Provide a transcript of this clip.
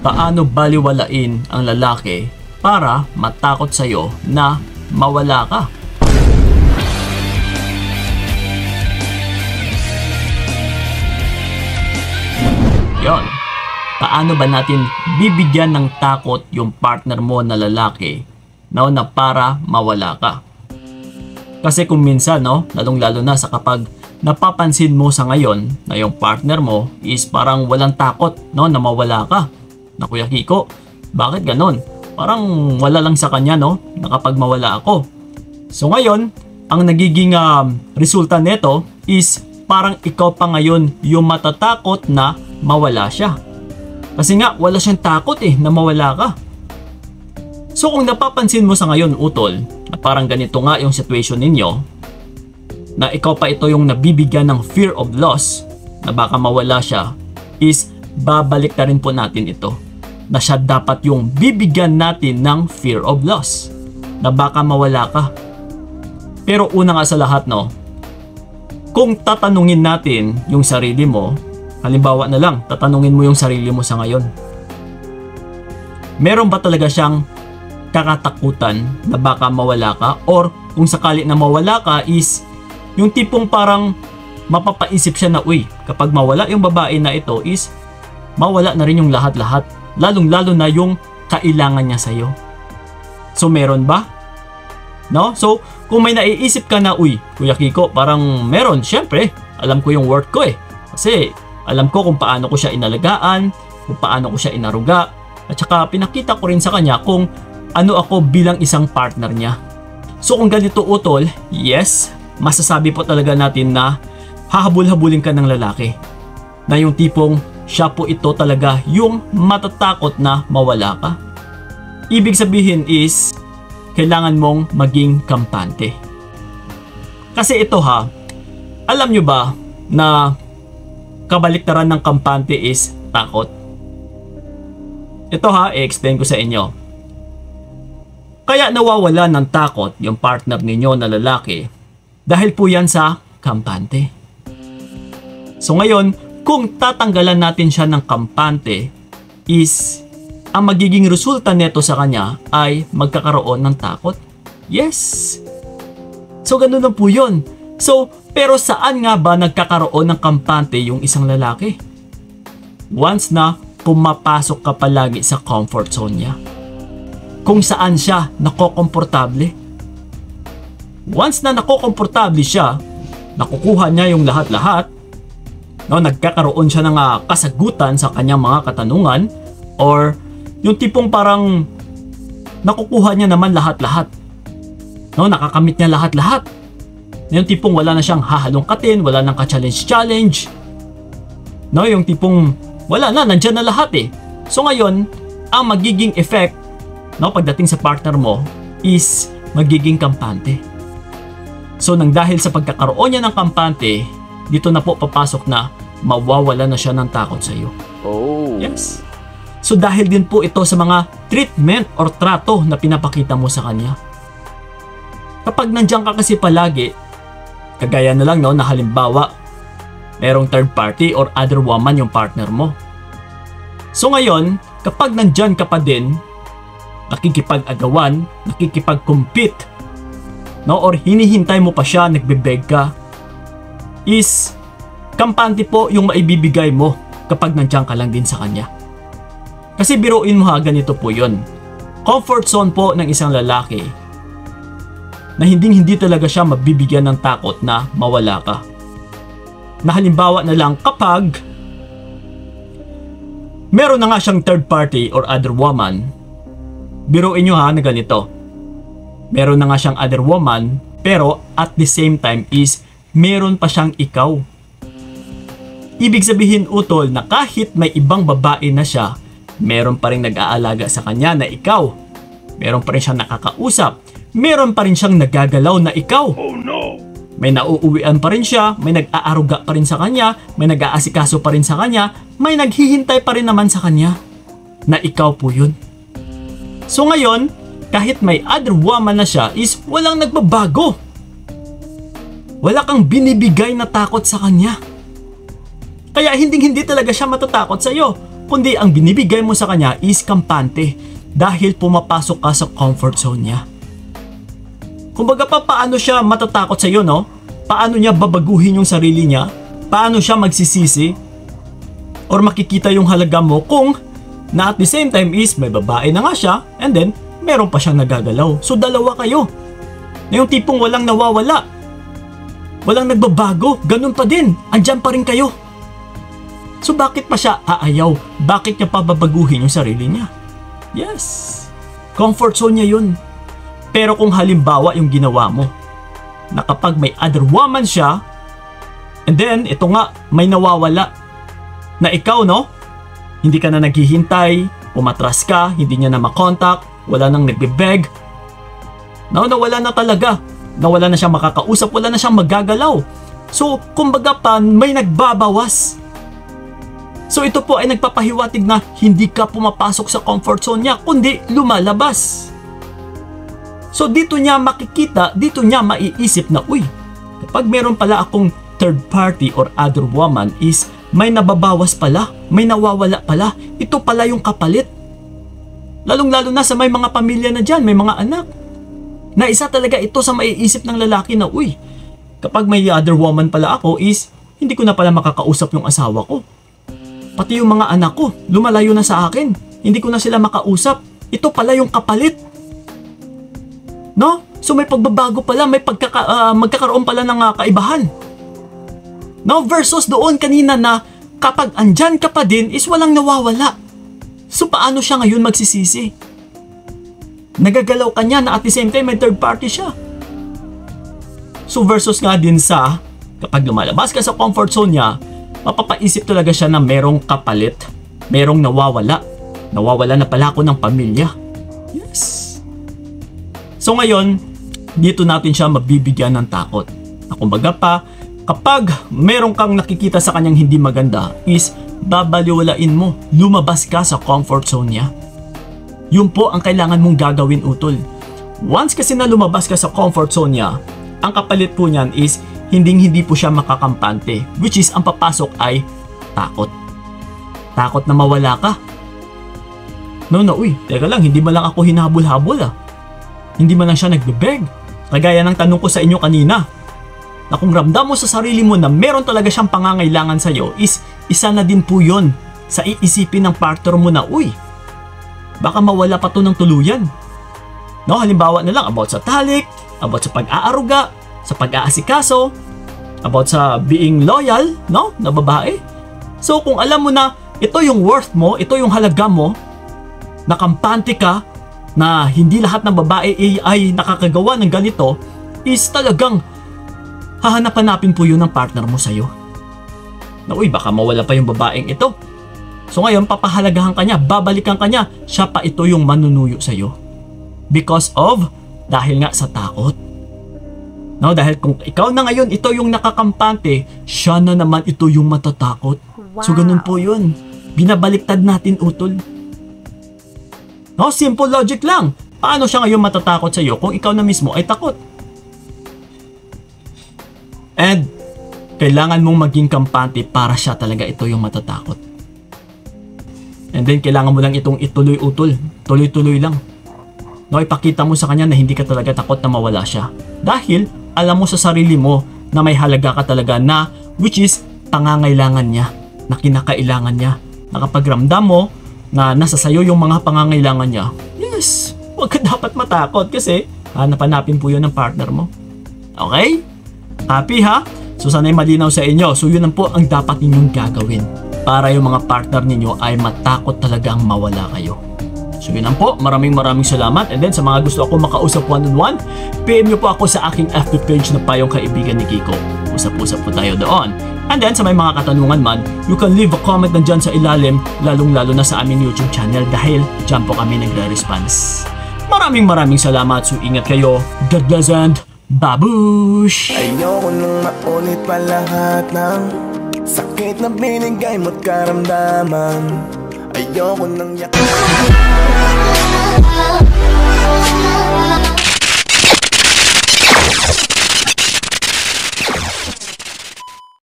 Paano baliwalain ang lalaki para matakot sa'yo na mawala ka? Yon. Paano ba natin bibigyan ng takot yung partner mo na lalaki na para mawala ka? Kasi kung minsan, no, lalong-lalo na sa kapag napapansin mo sa ngayon na yung partner mo is parang walang takot, no, na mawala ka. Na Kuya Kiko, bakit ganon? Parang wala lang sa kanya, no, na kapag mawala ako. So ngayon, ang nagiging resulta nito is parang ikaw pa ngayon yung matatakot na mawala siya. Kasi nga, wala siyang takot na mawala ka. So kung napapansin mo sa ngayon, Utol, na parang ganito nga yung situation ninyo, na ikaw pa ito yung nabibigyan ng fear of loss, na baka mawala siya, is babalik na rin po natin ito. Na siya dapat yung bibigyan natin ng fear of loss, na baka mawala ka. Pero una nga sa lahat, no, kung tatanungin natin yung sarili mo, halimbawa na lang, tatanungin mo yung sarili mo sa ngayon. Meron ba talaga siyang kakatakutan na baka mawala ka? Or kung sakali na mawala ka is yung tipong parang mapapaisip siya na, uy, kapag mawala yung babae na ito is mawala na rin yung lahat-lahat. Lalong-lalo na yung kailangan niya sa'yo. So meron ba? No? So kung may naiisip ka na, uy, Kuya Kiko, parang meron, syempre, alam ko yung worth ko Kasi alam ko kung paano ko siya inalagaan, kung paano ko siya inaruga, at saka pinakita ko rin sa kanya kung ano ako bilang isang partner niya. So kung ganito, Utol, yes, masasabi po talaga natin na hahabol-habulin ka ng lalaki. Na yung tipong siya po ito talaga yung matatakot na mawala ka. Ibig sabihin is, kailangan mong maging kampante. Kasi ito alam nyo ba na kabaliktaran ng kampante is takot? Ito i-explain ko sa inyo. Kaya nawawala ng takot yung partner ninyo na lalaki dahil po yan sa kampante. So ngayon, kung tatanggalan natin siya ng kampante is ang magiging resulta nito sa kanya ay magkakaroon ng takot. Yes! So ganun lang po yun. So, pero saan nga ba nagkakaroon ng kampante yung isang lalaki? Once na pumapasok ka palagi sa comfort zone niya. Kung saan siya nakokomportable. Once na nakokomportable siya, nakukuha niya yung lahat-lahat, no, nagkakaroon siya ng kasagutan sa kanyang mga katanungan, or yung tipong parang nakukuha niya naman lahat-lahat. No, nakakamit niya lahat-lahat. Yung tipong wala na siyang hahalongkatin, wala nang ka-challenge. No, yung tipong wala na, nandyan na lahat So ngayon, ang magiging effect, no, pagdating sa partner mo is magiging kampante. So nang dahil sa pagkakaroon niya ng kampante, dito na po papasok na mawawala na siya ng takot sa iyo. Oh. Yes. So dahil din po ito sa mga treatment or trato na pinapakita mo sa kanya. Kapag nandiyan ka kasi palagi, kagaya na lang, no, na halimbawa, merong third party or other woman yung partner mo. So ngayon, kapag nandiyan ka pa din, nakikipag-agawan, nakikipag-compete, no, or hinihintay mo pa siya, nagbe-beg ka, is kampante po yung maibibigay mo kapag nandiyan ka lang din sa kanya. Kasi biruin mo ganito po yun. Comfort zone po ng isang lalaki na hindi talaga siya mabibigyan ng takot na mawala ka. Na halimbawa na lang kapag meron na nga siyang third party or other woman, biruin nyo na ganito. Meron na nga siyang other woman, pero at the same time is meron pa siyang ikaw. Ibig sabihin, Utol, na kahit may ibang babae na siya, meron pa rin nag-aalaga sa kanya na ikaw. Meron pa rin siyang nakakausap. Meron pa rin siyang nagagalaw na ikaw. Oh no! May nauuwian pa rin siya, may nag-aaruga pa rin sa kanya, may nag-aasikaso pa rin sa kanya, may naghihintay pa rin naman sa kanya na ikaw po yun. So ngayon, kahit may other woman na siya is walang nagbabago. Wala kang binibigay na takot sa kanya. Kaya hindi talaga siya matatakot sa iyo. kundi ang binibigay mo sa kanya is kampante dahil pumapasok ka sa comfort zone niya. Kumbaga pa, paano siya matatakot sa iyo, no? Paano niya babaguhin yung sarili niya? Paano siya magsisisi? Or makikita yung halaga mo kung na at the same time is may babae na nga siya and then meron pa siyang nagagalaw. So dalawa kayo. Na yung tipong walang nawawala. Walang nagbabago. Ganun pa din. Andyan pa rin kayo. So bakit pa siya aayaw? Bakit niya pa babaguhin yung sarili niya? Yes. Comfort zone niya yun. Pero kung halimbawa yung ginawa mo, na kapag may other woman siya, and then ito nga, may nawawala, na ikaw, no? Hindi ka na naghihintay, umatras ka, hindi niya na makontak, wala nang nagbe-beg. No, nawala na talaga. Nawala na siyang makakausap, wala na siyang magagalaw. So, kumbaga pa, may nagbabawas. So, ito po ay nagpapahiwatig na hindi ka pumapasok sa comfort zone niya, kundi lumalabas. So, dito niya makikita, dito niya maiisip na, uy, kapag meron pala akong third party or other woman is may nababawas pala, may nawawala pala. Ito pala yung kapalit. Lalong-lalo na sa may mga pamilya na dyan, may mga anak. Na isa talaga ito sa maiisip ng lalaki na, uy, kapag may other woman pala ako is, hindi ko na pala makakausap yung asawa ko. Pati yung mga anak ko, lumalayo na sa akin. Hindi ko na sila makausap. Ito pala yung kapalit. No? So may pagbabago pala, may magkakaroon pala ng kaibahan. Now versus doon kanina na kapag andyan ka pa din is walang nawawala. So paano siya ngayon magsisisi? Nagagalaw ka niya na at the same time may third party siya. So versus nga din sa kapag lumalabas ka sa comfort zone niya, mapapaisip talaga siya na merong kapalit, merong nawawala. Nawawala na pala ako ng pamilya. Yes. So ngayon, dito natin siya mabibigyan ng takot. Na kumbaga pa, kapag meron kang nakikita sa kanyang hindi maganda is babaliwalain mo, lumabas ka sa comfort zone niya. Yun po ang kailangan mong gagawin, utol. Once kasi na lumabas ka sa comfort zone niya, ang kapalit po niyan is hindi po siya makakampante, which is ang papasok ay takot. Takot na mawala ka. No, uy, teka lang, hindi man lang ako hinabol-habol Hindi man lang siya nagbe-beg. Kagaya ng tanong ko sa inyo kanina, na kung ramdam mo sa sarili mo na meron talaga siyang pangangailangan sa iyo is isa na din po yun sa iisipin ng partner mo na, uy, baka mawala pa to ng tuluyan. No, halimbawa na lang about sa talik, about sa pag-aaruga, sa pag-aasikaso, about sa being loyal, no, na babae. So kung alam mo na ito yung worth mo, ito yung halaga mo, nakampante ka, na hindi lahat ng babae ay nakakagawa ng ganito, is talagang hahanap-hanapin po yun ng partner mo sa'yo. Na uy, baka mawala pa yung babaeng ito. So ngayon, papahalagahan ka niya, babalikan ka niya, siya pa ito yung manunuyo sa'yo. Because of, dahil nga sa takot. No, dahil kung ikaw na ngayon, ito yung nakakampante, siya na naman ito yung matatakot. Wow. So ganun po yun. Binabaliktad natin, utol. No, simple logic lang. Paano siya ngayon matatakot sa'yo kung ikaw na mismo ay takot? And kailangan mong maging kampante para siya talaga ito yung matatakot. And then kailangan mo lang itong ituloy, utol. Tuloy-tuloy lang. No, ipakita mo sa kanya na hindi ka talaga takot na mawala siya. Dahil alam mo sa sarili mo na may halaga ka talaga na which is pangangailangan niya, na kinakailangan niya. Na kapag ramdam mo na nasa sayo yung mga pangangailangan niya, yes, huwag ka dapat matakot kasi hanap-hanapin po yun ng partner mo. Okay? Happy ha? So sana'y malinaw sa inyo. So yun po ang dapat ninyong gagawin para yung mga partner ninyo ay matakot talagang mawala kayo. So yun lang po. Maraming salamat. And then sa mga gusto ako makausap one-on-one, PM nyo po ako sa aking FB page na Payong Kaibigan ni Kiko. Usap-usap po tayo doon. And then sa may mga katanungan man, you can leave a comment na dyan sa ilalim, lalong-lalo na sa aming YouTube channel dahil dyan po kami nagre-response. Maraming salamat. So ingat kayo. God bless and babush! Ayoko nang maulit pa lahat ng sakit na binigay mo't karamdaman. Ayoko nang